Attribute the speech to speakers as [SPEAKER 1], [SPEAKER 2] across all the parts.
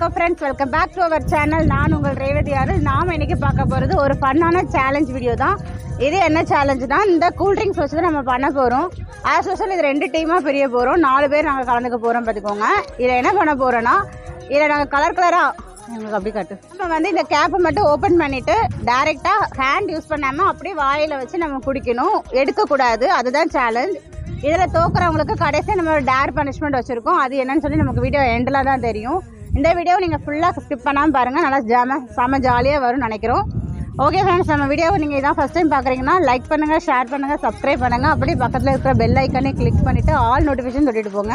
[SPEAKER 1] வணக்கம் friends, welcome back to our channel. நான் உங்கள் ரேவதி ஆறு. நாம் இன்னைக்கு பார்க்க போகிறது ஒரு ஃபன்னான சேலஞ்ச் வீடியோ தான். இது என்ன சேலஞ்சுனா, இந்த கூல்ட்ரிங்க்ஸ் வச்சு தான் நம்ம பண்ண போகிறோம். ஆஸ் யூஷுவல் இது 2 டீமாக பிரிய போகிறோம். 4 பேர் நாங்கள் கலந்துக்க போகிறோம். பார்த்துக்கோங்க. இதில் என்ன பண்ண போகிறோன்னா, இதில் நாங்கள் கலராக எங்களுக்கு அப்படி காட்டு. நம்ம வந்து இந்த கேப்பை மட்டும் ஓப்பன் பண்ணிவிட்டு டைரெக்டாக ஹேண்ட் யூஸ் பண்ணாமல் அப்படியே வாயில் வச்சு நம்ம குடிக்கணும், எடுக்கக்கூடாது. அதுதான் சேலஞ்ச். இதில் தோக்குறவங்களுக்கு கடைசியாக நம்ம ஒரு டேர் பனிஷ்மெண்ட் வச்சுருக்கோம். அது என்னன்னு சொல்லி நமக்கு வீடியோ எண்டில் தான் தெரியும். இந்த வீடியோ நீங்கள் ஃபுல்லாக ஸ்கிப் பண்ணாமல் பாருங்கள். நல்லா செம ஜாலியாக வரும்னு நினைக்கிறோம். ஓகே ஃப்ரெண்ட்ஸ், நம்ம வீடியோவை நீங்கள் இதான் ஃபஸ்ட் டைம் பார்க்குறீங்கன்னா லைக் பண்ணுங்கள், ஷேர் பண்ணுங்கள், சப்ஸ்கிரைப் பண்ணுங்கள். அப்படியே பக்கத்தில் இருக்கிற பெல் ஐக்கனே கிளிக் பண்ணிவிட்டு ஆல் நோட்டிஃபிகேஷன் தொட்டிட்டு போங்க.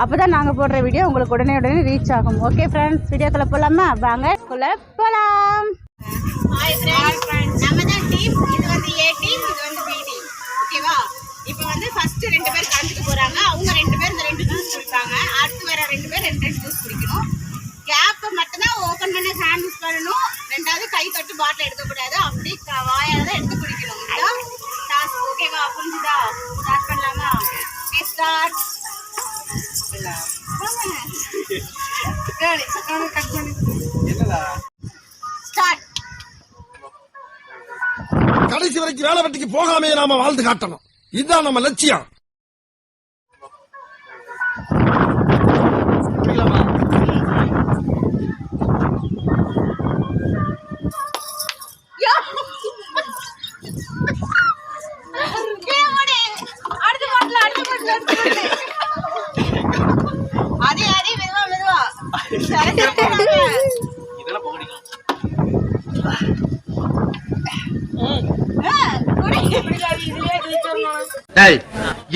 [SPEAKER 1] அப்போ தான் நாங்கள் போடுற வீடியோ உங்களுக்கு உடனே ரீச் ஆகும். ஓகே ஃப்ரெண்ட்ஸ், வீடியோக்குள்ளே போகலாமா? வாங்க போகலாம்.
[SPEAKER 2] ஹாய் ஃப்ரெண்ட்ஸ், நம்ம தான் டீம். இது வந்து ஏ டீம், இது வந்து பி டீம். ஓகேவா? இப்போ வந்து ஃபர்ஸ்ட் 2 பேர் கலந்துக்க போறாங்க. அவங்க 2 பேர் இந்த 2 ஜூஸ் குடிப்பாங்க. அடுத்து வர 2 பேர் 2 ஜூஸ் குடிக்கணும். கேப்பை மட்டும்தான் ஓப்பன் பண்ணி ஹேண்ட் யூஸ் பண்ணணும். 2வது கை தொட்டு பாட்டில் எடுக்கக்கூடாது. அப்படி வாயால தான் எடுத்து குடிக்கணும். இதுதான் டாஸ்க். ஓகேவா? புரிஞ்சுதா? ஸ்டார்ட் பண்ணலாமா? ஸ்டார்ட்.
[SPEAKER 3] கடைசி வரைக்கும் வேலை வெட்டிக்கு போகாமே நாம வாழ்ந்து காட்டணும். இதுதான் நம்ம லட்சியம்.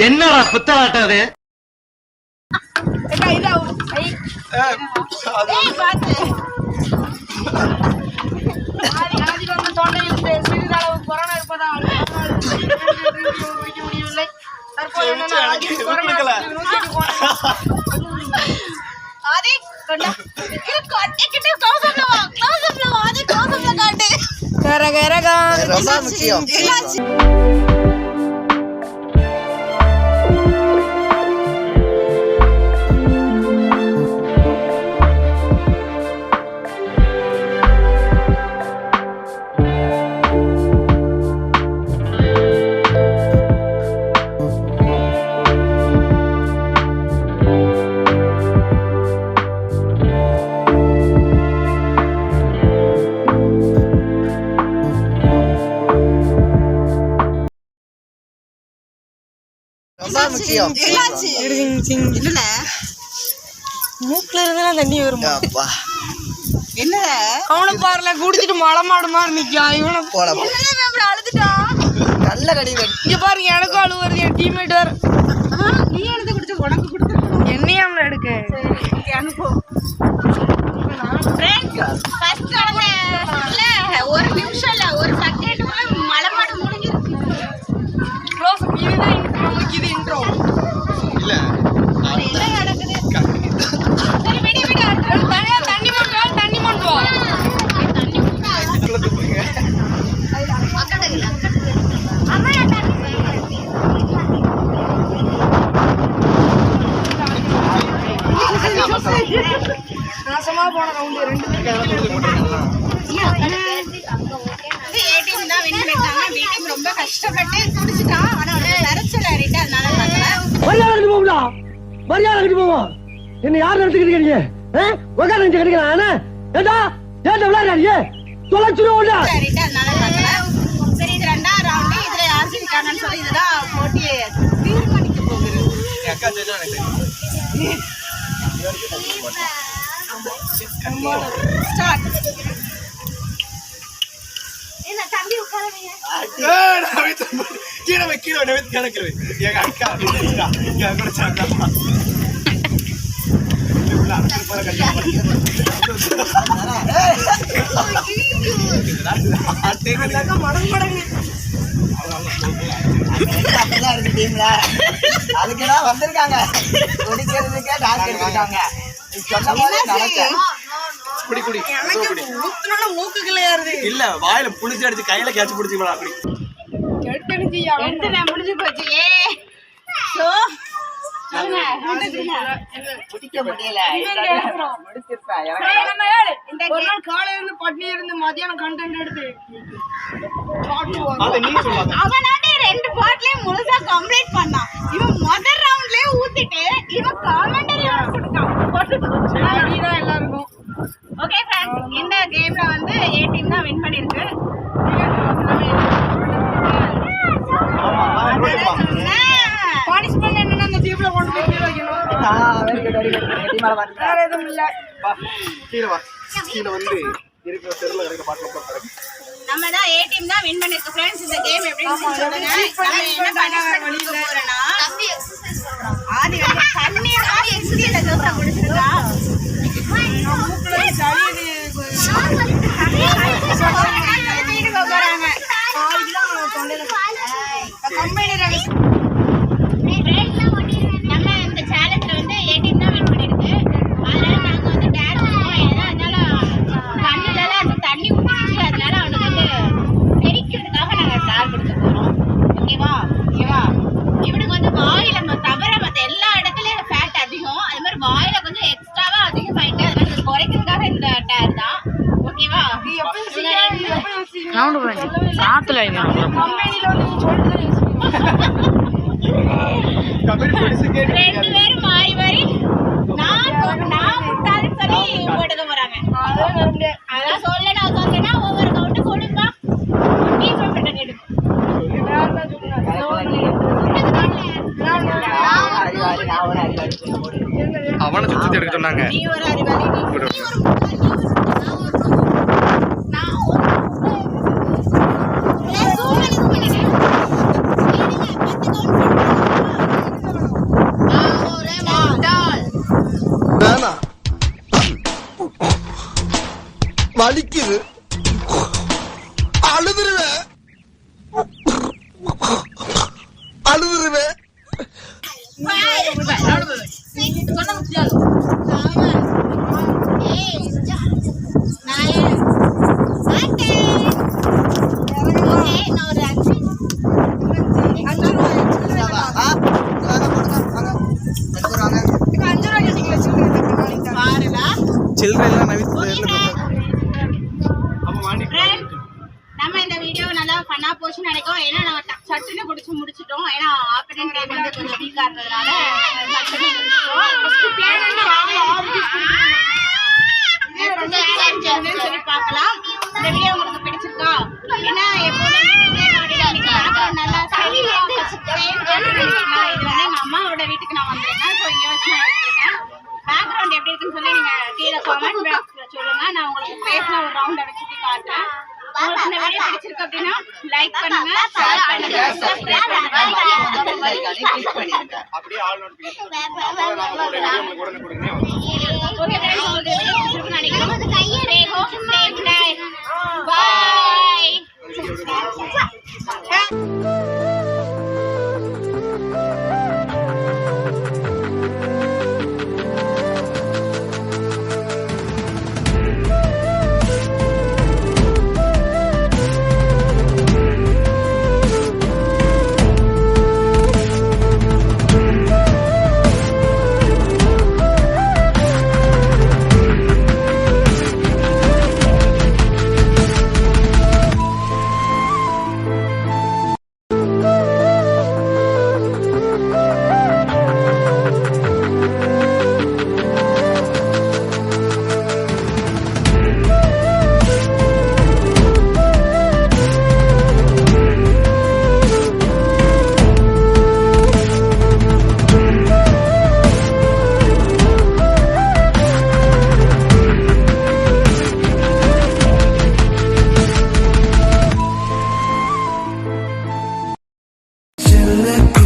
[SPEAKER 4] என்னடா புத்தாட்டது?
[SPEAKER 2] கொரோனா இருப்பதால் முடியவில்லை. மூக்குல இருந்தா தண்ணி வருமா? என்ன அவனை பாருல குடிச்சிட்டு மலை மாடுமா நிக்கா. இவனை அழுதுட்டான். நல்ல கடி இங்க பாருங்க, எனக்கும் அழு வருது. என் டீம்மேட் வேற. நீ எடுத்து குடிச்சு உனக்கு கொடுத்து என்னையும் அவனை எடுக்க அனுப்போ. ஒரு நிமிஷம் இல்ல, ஒரு செகண்ட் மலை மாடு முடிஞ்சிருக்கு. க்ளோஸ். இதுதான் நமக்கு இது இன்ட்ரோ இல்ல. என்ன நடக்குது? சரி விடு விடு. தனியா தண்ணி போட்டு தண்ணி போட்டு வா. தண்ணி போட்டு போங்க. அக்கடல அம்மா தண்ணி நாசமா போன ரவுண்ட் 2 ஏடிஎம் தான் வின் பண்ணிட்டாங்க. வீடியம் ரொம்ப கஷ்டப்பட்டு குடிச்சிட்டான். ஆனா நரச்சல ஏறிட்டு அதனால பார்க்கல.
[SPEAKER 3] மரியாதை போகுதா? மரியாதை கட்டி போவோம். என்ன யார் நடத்திக்கிட்டு இருக்கீங்க? உட்கார நின்று கிடைக்கிறான். ஏண்டா ஏண்டா விளையாடுறீங்க? தொலைச்சிருவோம்டா.
[SPEAKER 2] ஏறிட்டு அதனால பார்க்கல. சரி, இது 2ஆவது ரவுண்ட். இதுல யார் ஜெயிக்காங்கன்னு சொல்லி இதுதான் போட்டியை தீர்மானிக்க போகுது. அக்கா ஜெயிச்சா ஸ்டார்ட். என்ன தம்பி உட்காரவீங்க?
[SPEAKER 4] கீழே கிடக்குது. எங்க அக்கா கூட சாக்கா
[SPEAKER 5] அதுக்குதான் வந்திருக்காங்க. குடிக்கிறதுக்கே டாக்டர் எடுத்துட்டாங்க.
[SPEAKER 4] இல்ல வாயில புளிச்சு அடிச்சு கையில கேட்ச் பிடிச்சிக்கலாம். அப்படி
[SPEAKER 2] முடிஞ்சு போச்சு.
[SPEAKER 5] முடிக்க முடியல முடிச்சிருப்பேன்
[SPEAKER 2] இந்த காலையில இருந்து பட்னி இருந்து மதியானம் கண்டென்ட் எடுத்து
[SPEAKER 4] அதை நீ சொல்லாத.
[SPEAKER 2] அவனாண்டி 2 பாட்லயும் முழுசா கம்ப்ளீட் பண்ணான். இவன் முதல் ரவுண்ட்லயே ஊத்திட்டு இவன் காமெண்டரி போட்டுட்டான் எல்லாருக்கும். ஓகே ஃப்ரெண்ட்ஸ், இந்த கேம்ல வந்து ஏ டீம் தான் வின் பண்ணிருக்கு. பனிஷ்மென்ட் என்னன்னா அந்த டீம்ல கொண்டு போய் கீழ வைக்கணும். வேற எதுவும் இல்ல.
[SPEAKER 4] கீழே வா. கீழே வந்து இருக்கிற தெருல கிடைக்கிற பாட்டில் போட்டு
[SPEAKER 2] நம்ம தான் ஏ டீம் தான் வின் பண்ணிருக்கு फ्रेंड्स. இந்த கேம் எப்படி இருந்துச்சு சொல்லுங்க. நம்ம என்ன பனிஷ்மென்ட் கொடுக்க போறோம்னா ஆதி வந்து தண்ணிய இந்தியில தோசை குடிச்சிருக்கா. மூக்குல சளி வீடு போறாங்க. நம்ம இந்த சேலஞ்ச்ல வந்து ஏ டீம் தான் வின் பண்ணிருக்கு. அதனால நாங்க வந்து டான்ஸ் பண்ணுவோம். ஏன்னா அதனால கண்ணுல அந்த தண்ணி ஊத்திச்சு. அதனால அவனுக்கு வந்து தெரிக்கிறதுக்காக நாங்க டால் கொடுக்க போறோம். ஓகேவா ஓகேவா. இவனுக்கு வந்து வாயில தவிர மத்த எல்லா இடத்துலயும் ஃபேட் அதிகம். அது மாதிரி வாயில கொஞ்சம் எக்ஸ்ட்ராவா அதிகமாயிட்டு அதனால அது குறைக்கிறதுக்காக இந்த டேர் தான். ஓகேவா. ரெண்டு பேரும் மாறி மாறி நான் முட்டாள்னு சொல்லி போட்டுக்க போறாங்க. அதான் நான் சொன்னேன்னா ஒவ்வொரு கவுண்ட் கொடுப்பா. நீ சொல்லிட்டு கேடு.
[SPEAKER 4] அவனை சுத்தி எடுக்க சொன்னாங்க.
[SPEAKER 2] நீ ஒரு அறிவாளி, நீ ஒரு
[SPEAKER 6] வலிக்குது, அழுதுருவேன் அழுதுருவேன்.
[SPEAKER 4] சில்லறை எல்லாம்
[SPEAKER 2] நம்ம இந்த வீடியோ நல்லா ஃபன்னா போச்சுன்னு நினைக்கிறோம். ஏன்னா நம்ம சட்டுன்னு குடிச்சு முடிச்சிட்டோம். ஏன்னா ஆப்பரேட் டைம் வந்து கொஞ்சம் வீக்கா இருந்ததுனால சட்டுன்னு முடிச்சிட்டோம். சொல்லி பார்க்கலாம். இந்த வீடியோ உங்களுக்கு பிடிச்சிருக்கா? ஏன்னா எப்போதும் நல்லா இது வந்து எங்க அம்மாவோட வீட்டுக்கு நான் வந்திருக்கேன். ஸோ இங்கே வச்சு நான் எடுத்திருக்கேன். பேக்ரவுண்ட் எப்படி இருக்குன்னு சொல்லி நீங்க கீழே கமெண்ட் பாக்ஸ்ல சொல்லுங்க. நான் உங்களுக்கு பேசின ஒரு ரவுண்ட் அடிச்சுட்டு காட்டுறேன். உங்களுக்கு இந்த வீடியோ பிடிச்சிருக்கு அப்படின்னா லைக் பண்ணுங்க, ஷேர் பண்ணுங்க, சப்ஸ்கிரைப் பண்ணுங்க.
[SPEAKER 4] அப்படியே ஆல் நோட்டிஃபிகேஷன் உங்களுக்கு உடனே
[SPEAKER 2] ஓகே फ्रेंड्स, உங்களுக்கு வீடியோ பிடிச்சிருக்குன்னு நினைக்கிறேன். Stay home, stay nice, bye.
[SPEAKER 6] Till